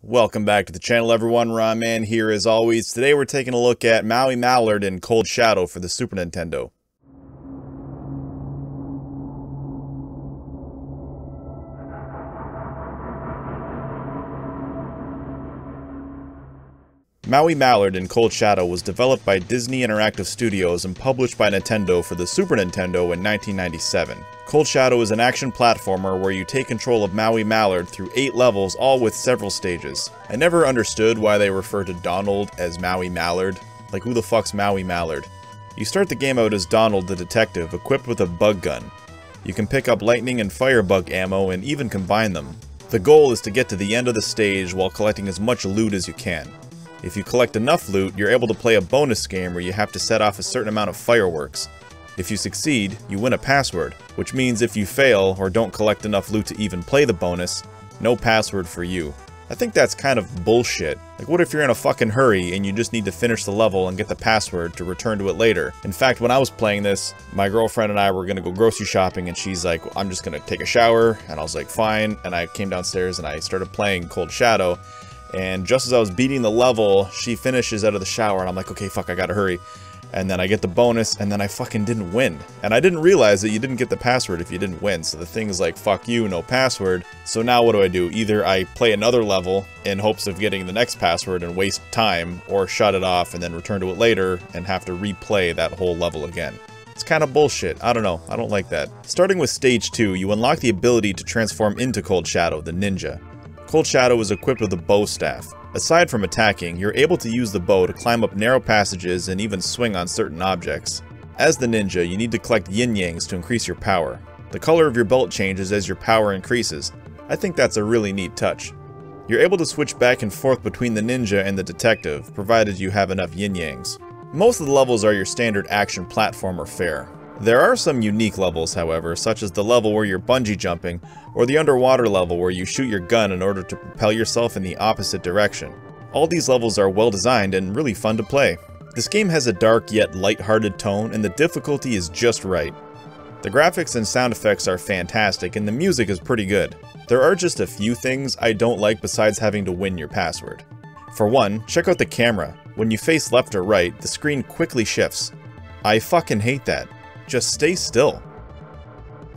Welcome back to the channel, everyone. RonMan here as always. Today we're taking a look at Maui Mallard and Cold Shadow for the Super Nintendo. Maui Mallard and Cold Shadow was developed by Disney Interactive Studios and published by Nintendo for the Super Nintendo in 1997. Cold Shadow is an action platformer where you take control of Maui Mallard through 8 levels, all with several stages. I never understood why they refer to Donald as Maui Mallard. Like, who the fuck's Maui Mallard? You start the game out as Donald the detective, equipped with a bug gun. You can pick up lightning and firebug ammo and even combine them. The goal is to get to the end of the stage while collecting as much loot as you can. If you collect enough loot, you're able to play a bonus game where you have to set off a certain amount of fireworks. If you succeed, you win a password, which means if you fail or don't collect enough loot to even play the bonus, no password for you. I think that's kind of bullshit. Like, what if you're in a fucking hurry and you just need to finish the level and get the password to return to it later? In fact, when I was playing this, my girlfriend and I were gonna go grocery shopping and she's like, I'm just gonna take a shower, and I was like, fine, and I came downstairs and I started playing Cold Shadow. And just as I was beating the level, she finishes out of the shower, and I'm like, okay, fuck, I gotta hurry. And then I get the bonus, and then I fucking didn't win. And I didn't realize that you didn't get the password if you didn't win, so the thing is like, fuck you, no password. So now what do? Either I play another level in hopes of getting the next password and waste time, or shut it off and then return to it later and have to replay that whole level again. It's kind of bullshit. I don't know. I don't like that. Starting with Stage 2, you unlock the ability to transform into Cold Shadow, the ninja. Cold Shadow is equipped with a bow staff. Aside from attacking, you're able to use the bow to climb up narrow passages and even swing on certain objects. As the ninja, you need to collect yin-yangs to increase your power. The color of your belt changes as your power increases. I think that's a really neat touch. You're able to switch back and forth between the ninja and the detective, provided you have enough yin-yangs. Most of the levels are your standard action platformer fare. There are some unique levels, however, such as the level where you're bungee jumping, or the underwater level where you shoot your gun in order to propel yourself in the opposite direction. All these levels are well designed and really fun to play. This game has a dark yet light-hearted tone, and the difficulty is just right. The graphics and sound effects are fantastic, and the music is pretty good. There are just a few things I don't like besides having to win your password. For one, check out the camera. When you face left or right, the screen quickly shifts. I fucking hate that. Just stay still.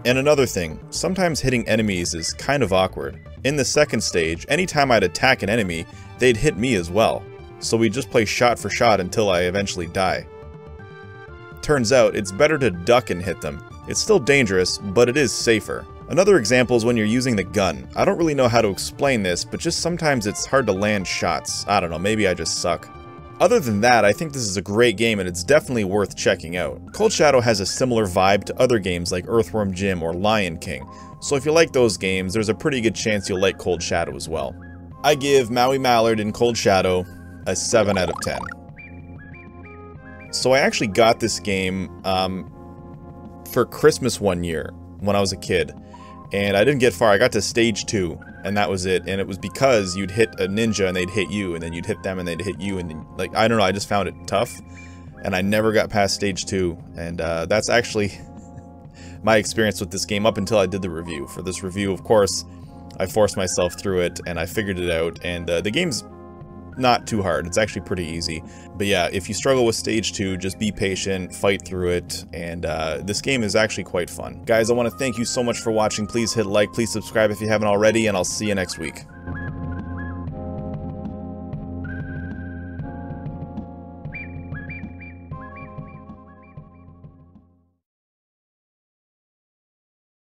And another thing, sometimes hitting enemies is kind of awkward. In the second stage, anytime I'd attack an enemy, they'd hit me as well. So we just play shot for shot until I eventually die. Turns out, it's better to duck and hit them. It's still dangerous, but it is safer. Another example is when you're using the gun. I don't really know how to explain this, but just sometimes it's hard to land shots. I don't know, maybe I just suck. Other than that, I think this is a great game and it's definitely worth checking out. Cold Shadow has a similar vibe to other games like Earthworm Jim or Lion King, so if you like those games, there's a pretty good chance you'll like Cold Shadow as well. I give Maui Mallard and Cold Shadow a 7 out of 10. So I actually got this game for Christmas one year when I was a kid, and I didn't get far. I got to Stage 2. And that was it, and it was because you'd hit a ninja and they'd hit you, and then you'd hit them and they'd hit you, and then, like, I don't know, I just found it tough, and I never got past Stage 2, and that's actually my experience with this game up until I did the review. For this review, of course, I forced myself through it, and I figured it out, and the game's not too hard. It's actually pretty easy. But yeah, if you struggle with Stage 2, just be patient, fight through it, and this game is actually quite fun. Guys, I want to thank you so much for watching. Please hit like, please subscribe if you haven't already, and I'll see you next week.